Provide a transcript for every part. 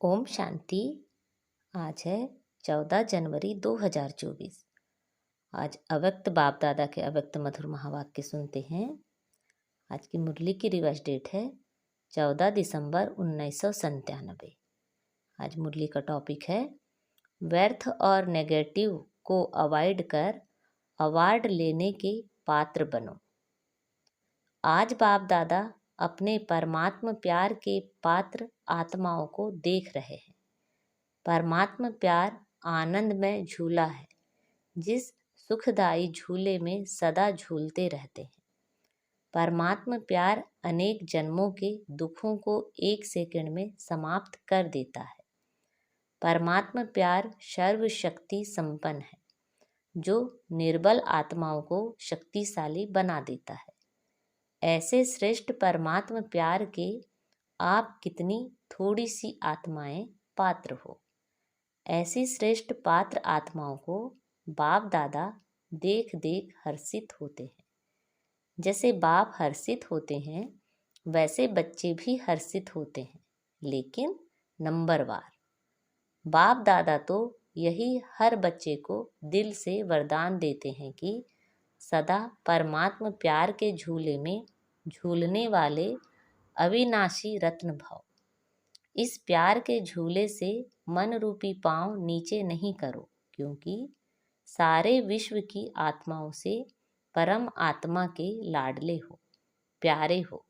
ओम शांति। आज है 14 जनवरी 2024। आज अव्यक्त बाप दादा के अव्यक्त मधुर महावाक्य सुनते हैं। आज की मुरली की रिवाइज डेट है 14 दिसंबर 1997। आज मुरली का टॉपिक है व्यर्थ और नेगेटिव को अवॉइड कर अवार्ड लेने के पात्र बनो। आज बाप दादा अपने परमात्म प्यार के पात्र आत्माओं को देख रहे हैं। परमात्म प्यार आनंद में झूला है, जिस सुखदायी झूले में सदा झूलते रहते हैं। परमात्म प्यार अनेक जन्मों के दुखों को एक सेकंड में समाप्त कर देता है। परमात्म प्यार सर्वशक्ति संपन्न है, जो निर्बल आत्माओं को शक्तिशाली बना देता है। ऐसे श्रेष्ठ परमात्म प्यार के आप कितनी थोड़ी सी आत्माएं पात्र हो। ऐसी श्रेष्ठ पात्र आत्माओं को बाप दादा देख देख हर्षित होते हैं। जैसे बाप हर्षित होते हैं, वैसे बच्चे भी हर्षित होते हैं, लेकिन नंबरवार। बाप दादा तो यही हर बच्चे को दिल से वरदान देते हैं कि सदा परमात्म प्यार के झूले में झूलने वाले अविनाशी रत्न भाव। इस प्यार के झूले से मन रूपी पांव नीचे नहीं करो, क्योंकि सारे विश्व की आत्माओं से परम आत्मा के लाडले हो, प्यारे हो।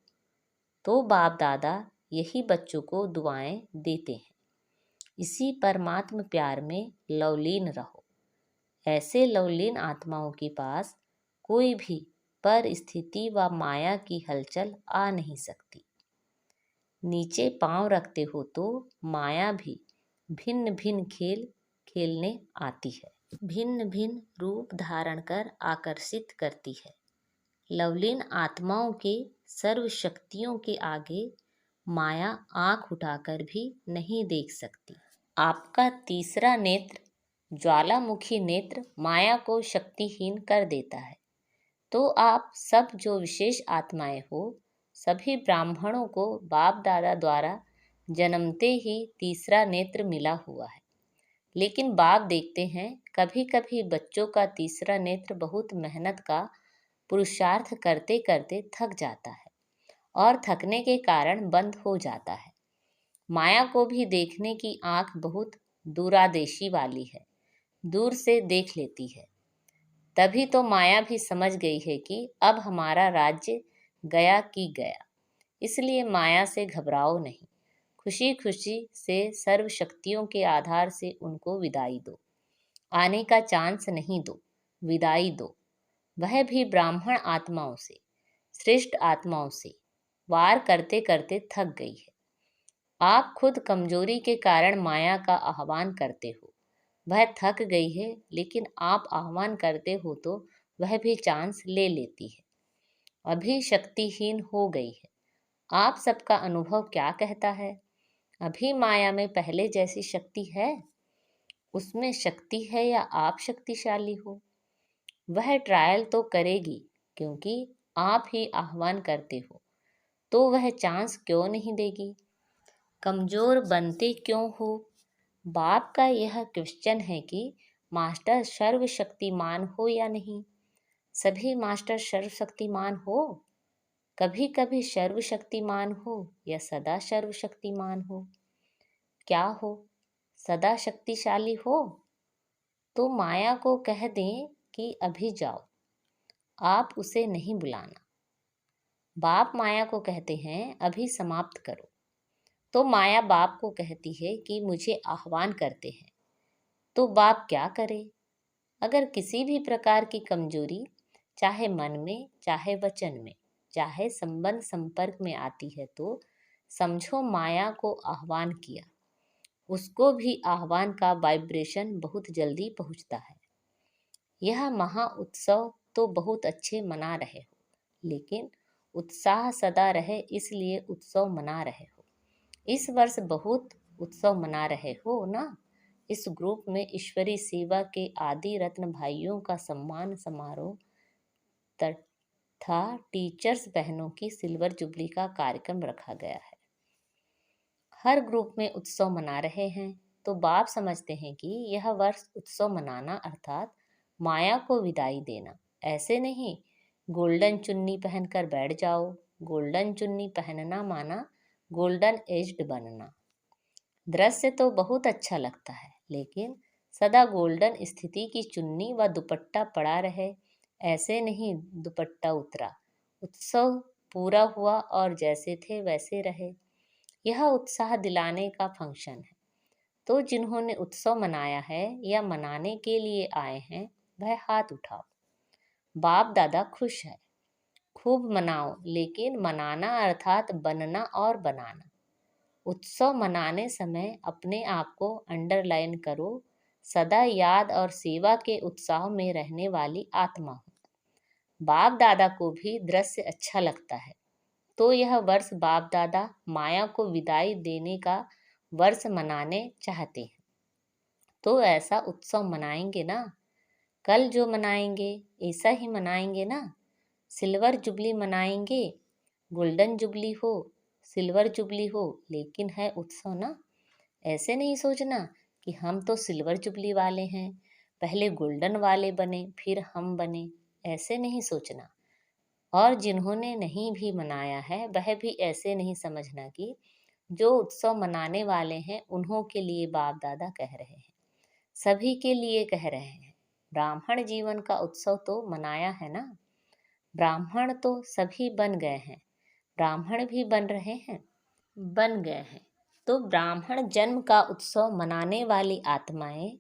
तो बाप दादा यही बच्चों को दुआएं देते हैं, इसी परमात्म प्यार में लवलीन रहो। ऐसे लवलीन आत्माओं के पास कोई भी परिस्थिति व माया की हलचल आ नहीं सकती। नीचे पांव रखते हो तो माया भी भिन्न भिन्न खेल खेलने आती है, भिन्न भिन्न रूप धारण कर आकर्षित करती है। लवलीन आत्माओं के सर्व शक्तियों के आगे माया आंख उठाकर भी नहीं देख सकती। आपका तीसरा नेत्र, ज्वालामुखी नेत्र, माया को शक्तिहीन कर देता है। तो आप सब जो विशेष आत्माएं हो, सभी ब्राह्मणों को बाप दादा द्वारा जन्मते ही तीसरा नेत्र मिला हुआ है। लेकिन बाप देखते हैं कभी कभी बच्चों का तीसरा नेत्र बहुत मेहनत का पुरुषार्थ करते करते थक जाता है और थकने के कारण बंद हो जाता है। माया को भी देखने की आंख बहुत दूरादेशी वाली है, दूर से देख लेती है। तभी तो माया भी समझ गई है कि अब हमारा राज्य गया कि गया। इसलिए माया से घबराओ नहीं, खुशी खुशी से सर्व शक्तियों के आधार से उनको विदाई दो। आने का चांस नहीं दो, विदाई दो। वह भी ब्राह्मण आत्माओं से, श्रेष्ठ आत्माओं से वार करते करते थक गई है। आप खुद कमजोरी के कारण माया का आह्वान करते हो। वह थक गई है, लेकिन आप आह्वान करते हो तो वह भी चांस ले लेती है। अभी शक्तिहीन हो गई है। आप सबका अनुभव क्या कहता है? अभी माया में पहले जैसी शक्ति है? उसमें शक्ति है या आप शक्तिशाली हो? वह ट्रायल तो करेगी, क्योंकि आप ही आह्वान करते हो। तो वह चांस क्यों नहीं देगी? कमजोर बनते क्यों हो? बाप का यह क्वेश्चन है कि मास्टर सर्वशक्तिमान हो या नहीं। सभी मास्टर सर्वशक्तिमान हो? कभी कभी सर्वशक्तिमान हो या सदा सर्वशक्तिमान हो? क्या हो? सदा शक्तिशाली हो? तो माया को कह दें कि अभी जाओ, आप उसे नहीं बुलाना। बाप माया को कहते हैं अभी समाप्त करो। तो माया बाप को कहती है कि मुझे आह्वान करते हैं। तो बाप क्या करे? अगर किसी भी प्रकार की कमजोरी, चाहे मन में, चाहे वचन में, चाहे संबंध संपर्क में आती है, तो समझो माया को आह्वान किया। उसको भी आह्वान का वाइब्रेशन बहुत जल्दी पहुंचता है। यह महा उत्सव तो बहुत अच्छे मना रहे हो, लेकिन उत्साह सदा रहे, इसलिए उत्सव मना रहे हो। इस वर्ष बहुत उत्सव मना रहे हो ना। इस ग्रुप में ईश्वरी सेवा के आदि रत्न भाइयों का सम्मान समारोह तथा टीचर्स बहनों की सिल्वर जुबली का कार्यक्रम रखा गया है। हर ग्रुप में उत्सव मना रहे हैं तो बाप समझते हैं कि यह वर्ष उत्सव मनाना अर्थात माया को विदाई देना। ऐसे नहीं गोल्डन चुन्नी पहनकर बैठ जाओ। गोल्डन चुन्नी पहनना माना गोल्डन एज्ड बनना। दृश्य तो बहुत अच्छा लगता है, लेकिन सदा गोल्डन स्थिति की चुन्नी व दुपट्टा पड़ा रहे, ऐसे नहीं दुपट्टा उतरा। उत्सव पूरा हुआ और जैसे थे वैसे रहे। यह उत्साह दिलाने का फंक्शन है। तो जिन्होंने उत्सव मनाया है या मनाने के लिए आए हैं वह हाथ उठाओ। बाप दादा खुश है, खूब मनाओ, लेकिन मनाना अर्थात बनना और बनाना। उत्सव मनाने समय अपने आप को अंडरलाइन करो, सदा याद और सेवा के उत्साह में रहने वाली आत्मा हो। बाप दादा को भी दृश्य अच्छा लगता है, तो यह वर्ष बाप दादा माया को विदाई देने का वर्ष मनाने चाहते हैं। तो ऐसा उत्सव मनाएंगे ना? कल जो मनाएंगे ऐसा ही मनाएंगे ना? सिल्वर जुबली मनाएंगे, गोल्डन जुबली हो, सिल्वर जुबली हो, लेकिन है उत्सव ना। ऐसे नहीं सोचना कि हम तो सिल्वर जुबली वाले हैं, पहले गोल्डन वाले बने फिर हम बने। ऐसे नहीं सोचना। और जिन्होंने नहीं भी मनाया है वह भी ऐसे नहीं समझना कि जो उत्सव मनाने वाले हैं उन्हों के लिए बाप दादा कह रहे हैं, सभी के लिए कह रहे हैं। ब्राह्मण जीवन का उत्सव तो मनाया है ना। ब्राह्मण तो सभी बन गए हैं, ब्राह्मण भी बन रहे हैं, बन गए हैं। तो ब्राह्मण जन्म का उत्सव मनाने वाली आत्माएं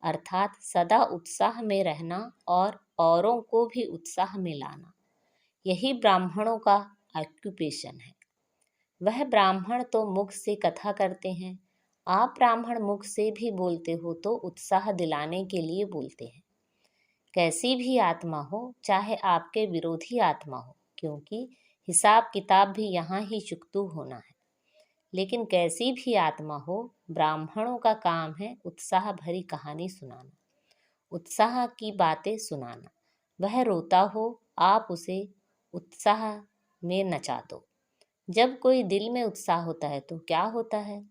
अर्थात सदा उत्साह में रहना और औरों को भी उत्साह में लाना, यही ब्राह्मणों का ऑक्यूपेशन है। वह ब्राह्मण तो मुख से कथा करते हैं, आप ब्राह्मण मुख से भी बोलते हो तो उत्साह दिलाने के लिए बोलते हैं। कैसी भी आत्मा हो, चाहे आपके विरोधी आत्मा हो, क्योंकि हिसाब किताब भी यहाँ ही चुकतू होना है। लेकिन कैसी भी आत्मा हो, ब्राह्मणों का काम है उत्साह भरी कहानी सुनाना, उत्साह की बातें सुनाना। वह रोता हो, आप उसे उत्साह में नचा दो। जब कोई दिल में उत्साह होता है तो क्या होता है,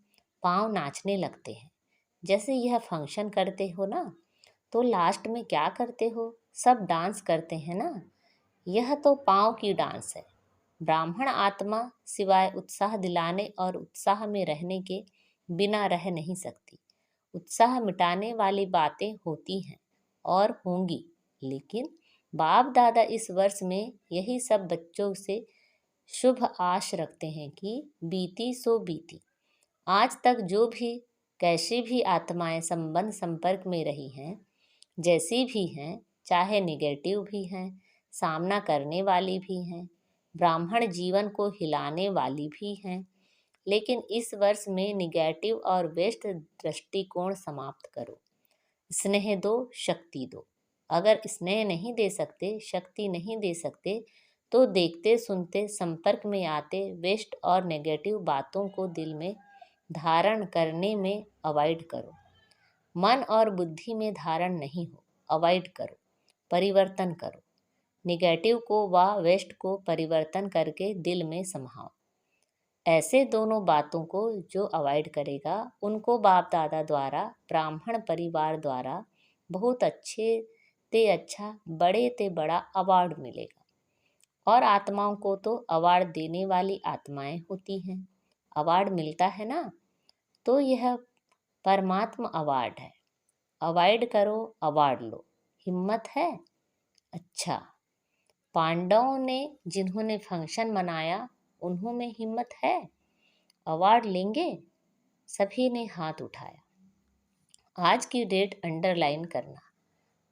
पाँव नाचने लगते हैं। जैसे यह फंक्शन करते हो ना, तो लास्ट में क्या करते हो, सब डांस करते हैं ना। यह तो पाँव की डांस है। ब्राह्मण आत्मा सिवाय उत्साह दिलाने और उत्साह में रहने के बिना रह नहीं सकती। उत्साह मिटाने वाली बातें होती हैं और होंगी, लेकिन बाप दादा इस वर्ष में यही सब बच्चों से शुभ आश रखते हैं कि बीती सो बीती। आज तक जो भी कैसी भी आत्माएं संबंध संपर्क में रही हैं, जैसी भी हैं, चाहे निगेटिव भी हैं, सामना करने वाली भी हैं, ब्राह्मण जीवन को हिलाने वाली भी हैं, लेकिन इस वर्ष में निगेटिव और वेस्ट दृष्टिकोण समाप्त करो। स्नेह दो, शक्ति दो। अगर स्नेह नहीं दे सकते, शक्ति नहीं दे सकते, तो देखते सुनते संपर्क में आते वेस्ट और नेगेटिव बातों को दिल में धारण करने में अवॉइड करो। मन और बुद्धि में धारण नहीं हो, अवॉइड करो, परिवर्तन करो। निगेटिव को व वेस्ट को परिवर्तन करके दिल में समाओ। ऐसे दोनों बातों को जो अवॉइड करेगा उनको बाप दादा द्वारा, ब्राह्मण परिवार द्वारा बहुत अच्छे ते अच्छा, बड़े ते बड़ा अवार्ड मिलेगा। और आत्माओं को तो अवार्ड देने वाली आत्माएं होती हैं। अवार्ड मिलता है ना, तो यह परमात्मा अवार्ड है। अवॉइड करो, अवार्ड लो। हिम्मत है? अच्छा, पांडवों ने जिन्होंने फंक्शन मनाया उन्हों में हिम्मत है? अवार्ड लेंगे? सभी ने हाथ उठाया। आज की डेट अंडरलाइन करना।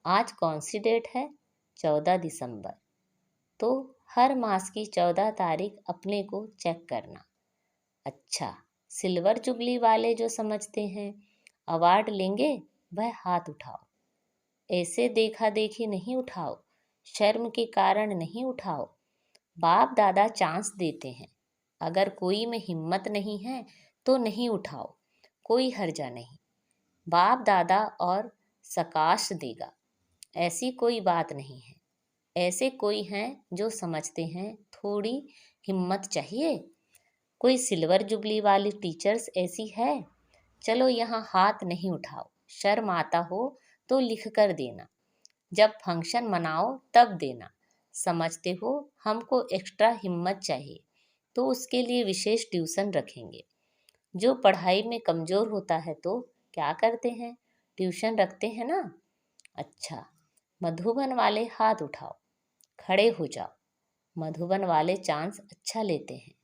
आज कौन सी डेट है? 14 दिसंबर। तो हर मास की 14 तारीख अपने को चेक करना। अच्छा, सिल्वर जुबली वाले जो समझते हैं अवार्ड लेंगे, वह हाथ उठाओ। ऐसे देखा देखी नहीं उठाओ, शर्म के कारण नहीं उठाओ। बाप दादा चांस देते हैं। अगर कोई में हिम्मत नहीं है तो नहीं उठाओ, कोई हर्जा नहीं। बाप दादा और सकाश देगा, ऐसी कोई बात नहीं है। ऐसे कोई हैं जो समझते हैं थोड़ी हिम्मत चाहिए, कोई सिल्वर जुबली वाली टीचर्स ऐसी है? चलो यहाँ हाथ नहीं उठाओ, शर्म आता हो तो लिख कर देना, जब फंक्शन मनाओ तब देना। समझते हो हमको एक्स्ट्रा हिम्मत चाहिए, तो उसके लिए विशेष ट्यूशन रखेंगे। जो पढ़ाई में कमज़ोर होता है तो क्या करते हैं, ट्यूशन रखते हैं ना। अच्छा, मधुबन वाले हाथ उठाओ, खड़े हो जाओ। मधुबन वाले चांस अच्छा लेते हैं।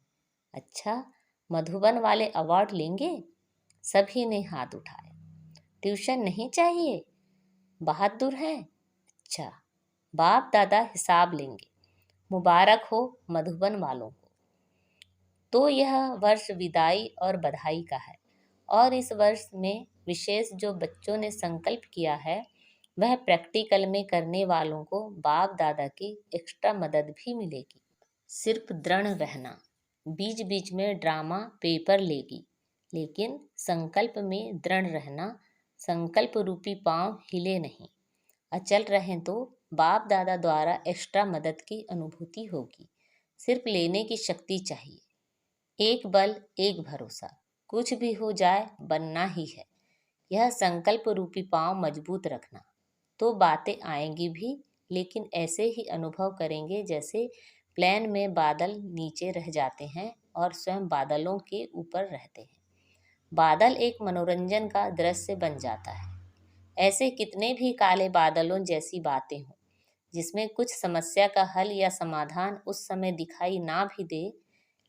अच्छा, मधुबन वाले अवार्ड लेंगे। सभी ने हाथ उठाए। ट्यूशन नहीं चाहिए, बहादुर हैं। अच्छा, बाप दादा हिसाब लेंगे। मुबारक हो मधुबन वालों को। तो यह वर्ष विदाई और बधाई का है, और इस वर्ष में विशेष जो बच्चों ने संकल्प किया है वह प्रैक्टिकल में करने वालों को बाप दादा की एक्स्ट्रा मदद भी मिलेगी। सिर्फ दृढ़ रहना, बीच बीच में ड्रामा पेपर लेगी, लेकिन संकल्प में दृढ़ रहना। संकल्प रूपी पांव हिले नहीं, अचल रहें तो बाप दादा द्वारा एक्स्ट्रा मदद की अनुभूति होगी। सिर्फ लेने की शक्ति चाहिए। एक बल एक भरोसा, कुछ भी हो जाए बनना ही है। यह संकल्प रूपी पांव मजबूत रखना, तो बातें आएंगी भी, लेकिन ऐसे ही अनुभव करेंगे जैसे प्लेन में बादल नीचे रह जाते हैं और स्वयं बादलों के ऊपर रहते हैं। बादल एक मनोरंजन का दृश्य बन जाता है। ऐसे कितने भी काले बादलों जैसी बातें हों, जिसमें कुछ समस्या का हल या समाधान उस समय दिखाई ना भी दे,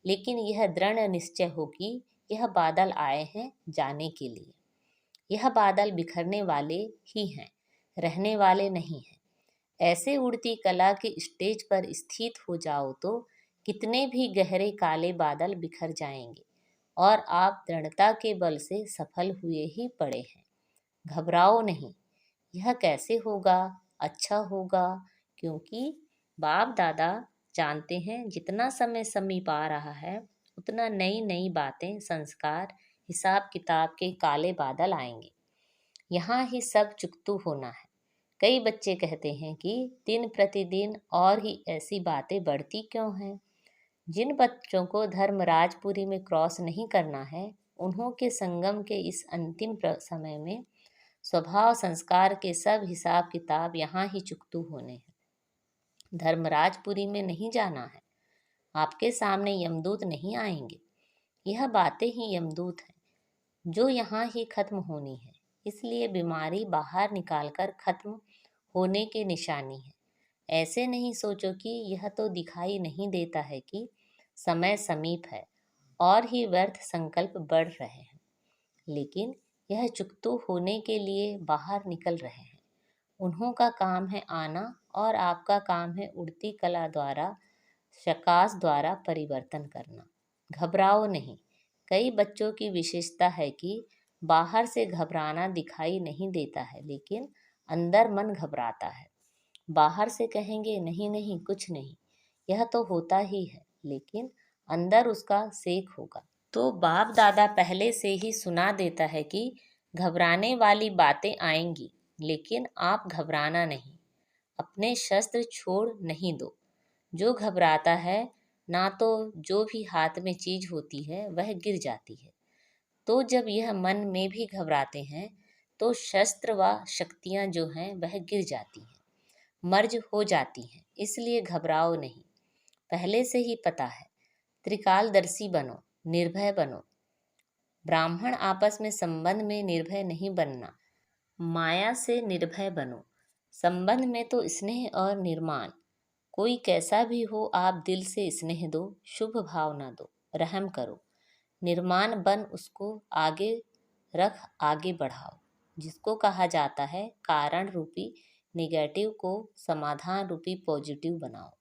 लेकिन यह दृढ़ निश्चय हो कि यह बादल आए हैं जाने के लिए। यह बादल बिखरने वाले ही हैं, रहने वाले नहीं हैं। ऐसे उड़ती कला के स्टेज पर स्थित हो जाओ तो कितने भी गहरे काले बादल बिखर जाएंगे और आप दृढ़ता के बल से सफल हुए ही पड़े हैं। घबराओ नहीं। यह कैसे होगा? अच्छा होगा, क्योंकि बाप दादा जानते हैं जितना समय समीप आ रहा है उतना नई नई बातें, संस्कार, हिसाब किताब के काले बादल आएंगे। यहाँ ही सब चुकतू होना है। कई बच्चे कहते हैं कि दिन प्रतिदिन और ही ऐसी बातें बढ़ती क्यों हैं। जिन बच्चों को धर्मराजपुरी में क्रॉस नहीं करना है, उन्हों के संगम के इस अंतिम समय में स्वभाव संस्कार के सब हिसाब किताब यहाँ ही चुकतू होने हैं। धर्मराजपुरी में नहीं जाना है। आपके सामने यमदूत नहीं आएंगे। यह बातें ही यमदूत हैं जो यहाँ ही खत्म होनी है। इसलिए बीमारी बाहर निकालकर खत्म होने की निशानी है। ऐसे नहीं सोचो कि यह तो दिखाई नहीं देता है कि समय समीप है और ही व्यर्थ संकल्प बढ़ रहे हैं, लेकिन यह चुकतू होने के लिए बाहर निकल रहे हैं। उन्हों का काम है आना और आपका काम है उड़ती कला द्वारा, शकास द्वारा परिवर्तन करना। घबराओ नहीं। कई बच्चों की विशेषता है कि बाहर से घबराना दिखाई नहीं देता है, लेकिन अंदर मन घबराता है। बाहर से कहेंगे नहीं नहीं कुछ नहीं, यह तो होता ही है, लेकिन अंदर उसका सेक होगा। तो बाप दादा पहले से ही सुना देता है कि घबराने वाली बातें आएंगी, लेकिन आप घबराना नहीं। अपने शस्त्र छोड़ नहीं दो। जो घबराता है ना, तो जो भी हाथ में चीज होती है वह गिर जाती है। तो जब यह मन में भी घबराते हैं तो शस्त्र व शक्तियाँ जो हैं वह गिर जाती हैं, मर्ज हो जाती हैं। इसलिए घबराओ नहीं। पहले से ही पता है। त्रिकालदर्शी बनो, निर्भय बनो। ब्राह्मण आपस में संबंध में निर्भय नहीं बनना, माया से निर्भय बनो। संबंध में तो स्नेह और निर्माण। कोई कैसा भी हो, आप दिल से स्नेह दो, शुभ भावना दो, रहम करो। निर्माण बन उसको आगे रख, आगे बढ़ाओ। जिसको कहा जाता है कारण रूपी निगेटिव को समाधान रूपी पॉजिटिव बनाओ।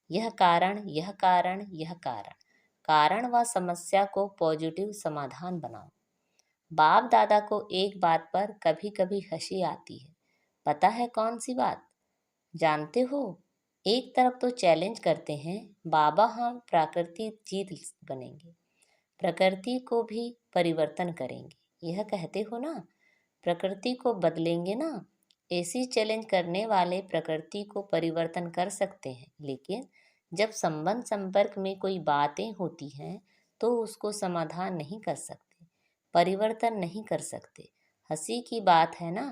यह कारण, यह कारण, यह कारण, कारण व समस्या को पॉजिटिव समाधान बनाओ। बाप दादा को एक बात पर कभी कभी हंसी आती है। पता है कौन सी बात? जानते हो, एक तरफ तो चैलेंज करते हैं, बाबा हम प्रकृति जीत बनेंगे, प्रकृति को भी परिवर्तन करेंगे। यह कहते हो ना, प्रकृति को बदलेंगे ना। ऐसी चैलेंज करने वाले प्रकृति को परिवर्तन कर सकते हैं, लेकिन जब संबंध संपर्क में कोई बातें होती हैं तो उसको समाधान नहीं कर सकते, परिवर्तन नहीं कर सकते। हंसी की बात है ना,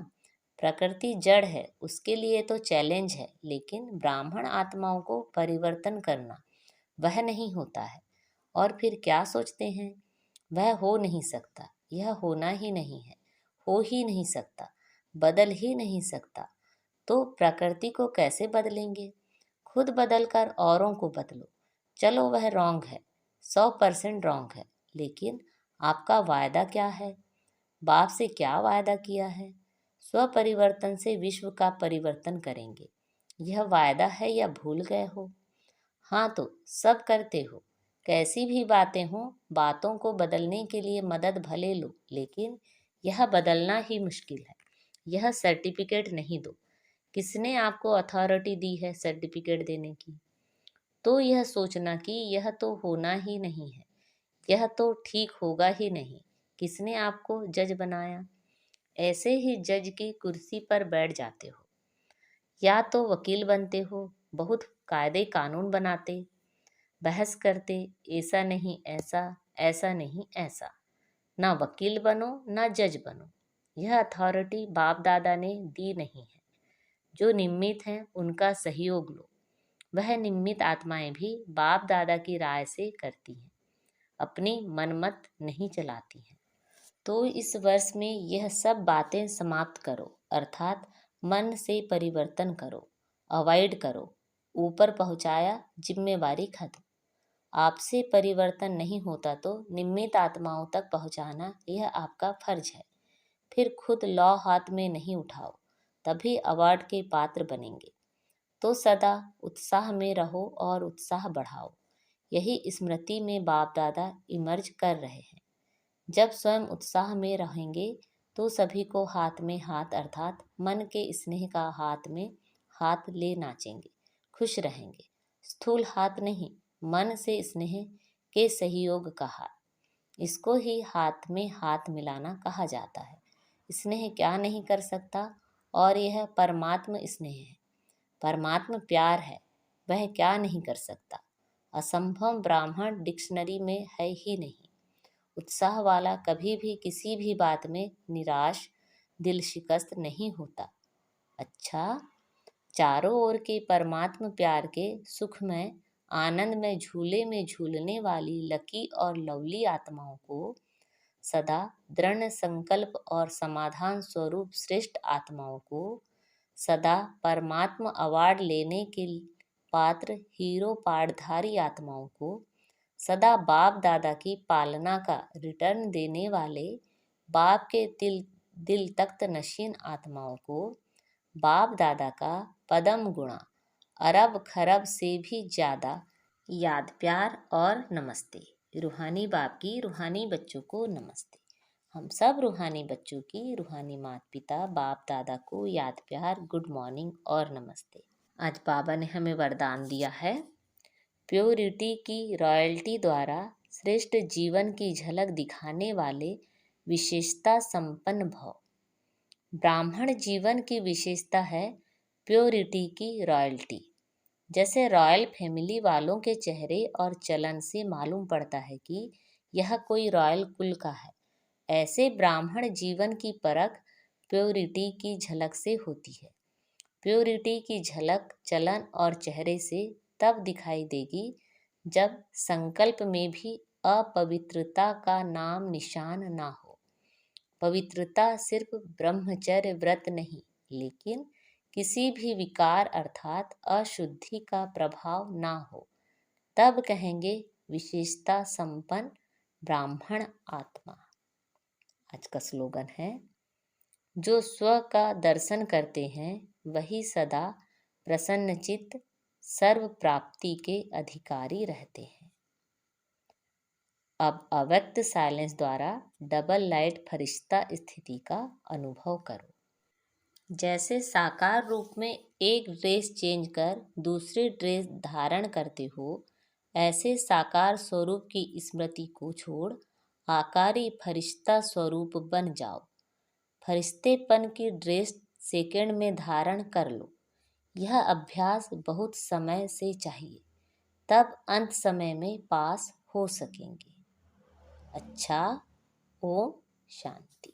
प्रकृति जड़ है, उसके लिए तो चैलेंज है, लेकिन ब्राह्मण आत्माओं को परिवर्तन करना वह नहीं होता है। और फिर क्या सोचते हैं, वह हो नहीं सकता, यह होना ही नहीं है, हो ही नहीं सकता, बदल ही नहीं सकता। तो प्रकृति को कैसे बदलेंगे? खुद बदलकर औरों को बदलो। चलो वह रॉन्ग है, 100% रॉन्ग है, लेकिन आपका वायदा क्या है? बाप से क्या वायदा किया है? स्व परिवर्तन से विश्व का परिवर्तन करेंगे, यह वायदा है या भूल गए हो? हाँ तो सब करते हो, कैसी भी बातें हों, बातों को बदलने के लिए मदद भले लो, लेकिन यह बदलना ही मुश्किल है। यह सर्टिफिकेट नहीं दो। किसने आपको अथॉरिटी दी है सर्टिफिकेट देने की? तो यह सोचना कि यह तो होना ही नहीं है, यह तो ठीक होगा ही नहीं। किसने आपको जज बनाया? ऐसे ही जज की कुर्सी पर बैठ जाते हो, या तो वकील बनते हो, बहुत कायदे कानून बनाते, बहस करते, ऐसा नहीं ऐसा, ऐसा नहीं ऐसा। ना वकील बनो ना जज बनो, यह अथॉरिटी बाप दादा ने दी नहीं है। जो निमित्त हैं उनका सहयोग लो। वह निमित्त आत्माएं भी बाप दादा की राय से करती हैं, अपनी मनमत नहीं चलाती हैं। तो इस वर्ष में यह सब बातें समाप्त करो, अर्थात मन से परिवर्तन करो, अवॉइड करो। ऊपर पहुंचाया, जिम्मेवारी खत्म। आपसे परिवर्तन नहीं होता तो निमित्त आत्माओं तक पहुंचाना यह आपका फर्ज है। फिर खुद लौ हाथ में नहीं उठाओ, तभी अवार्ड के पात्र बनेंगे। तो सदा उत्साह में रहो और उत्साह बढ़ाओ। यही स्मृति में बाप दादा इमर्ज कर रहे हैं। जब स्वयं उत्साह में रहेंगे तो सभी को हाथ में हाथ, अर्थात मन के स्नेह का हाथ में हाथ ले नाचेंगे, खुश रहेंगे। स्थूल हाथ नहीं, मन से स्नेह के सहयोग का हाथ। इसको ही हाथ में हाथ मिलाना कहा जाता है। स्नेह क्या नहीं कर सकता? और यह परमात्म स्नेह है, परमात्म प्यार है, वह क्या नहीं कर सकता? असंभव ब्राह्मण डिक्शनरी में है ही नहीं। उत्साह वाला कभी भी किसी भी बात में निराश, दिल शिकस्त नहीं होता। अच्छा, चारों ओर के परमात्म प्यार के सुख में, आनंद में झूले में झूलने वाली लकी और लवली आत्माओं को, सदा दृढ़ संकल्प और समाधान स्वरूप श्रेष्ठ आत्माओं को, सदा परमात्म अवार्ड लेने के पात्र हीरो पाठधारी आत्माओं को, सदा बाप दादा की पालना का रिटर्न देने वाले बाप के दिल तख्त नशीन आत्माओं को, बाप दादा का पदम गुणा अरब खरब से भी ज़्यादा याद, प्यार और नमस्ते। रूहानी बाप की रूहानी बच्चों को नमस्ते। हम सब रूहानी बच्चों की रूहानी माता पिता बाप दादा को याद, प्यार, गुड मॉर्निंग और नमस्ते। आज बाबा ने हमें वरदान दिया है, प्योरिटी की रॉयल्टी द्वारा श्रेष्ठ जीवन की झलक दिखाने वाले विशेषता संपन्न भव। ब्राह्मण जीवन की विशेषता है प्योरिटी की रॉयल्टी। जैसे रॉयल फैमिली वालों के चेहरे और चलन से मालूम पड़ता है कि यह कोई रॉयल कुल का है, ऐसे ब्राह्मण जीवन की परख प्योरिटी की झलक से होती है। प्योरिटी की झलक चलन और चेहरे से तब दिखाई देगी जब संकल्प में भी अपवित्रता का नाम निशान ना हो। पवित्रता सिर्फ ब्रह्मचर्य व्रत नहीं, लेकिन किसी भी विकार अर्थात अशुद्धि का प्रभाव ना हो, तब कहेंगे विशेषता संपन्न ब्राह्मण आत्मा। आज का स्लोगन है, जो स्व का दर्शन करते हैं वही सदा प्रसन्नचित्त सर्व प्राप्ति के अधिकारी रहते हैं। अब अव्यक्त साइलेंस द्वारा डबल लाइट फरिश्ता स्थिति का अनुभव करो। जैसे साकार रूप में एक ड्रेस चेंज कर दूसरी ड्रेस धारण करते हो, ऐसे साकार स्वरूप की स्मृति को छोड़ आकारी फरिश्ता स्वरूप बन जाओ। फरिश्तेपन की ड्रेस सेकंड में धारण कर लो। यह अभ्यास बहुत समय से चाहिए, तब अंत समय में पास हो सकेंगे। अच्छा। ओम शांति।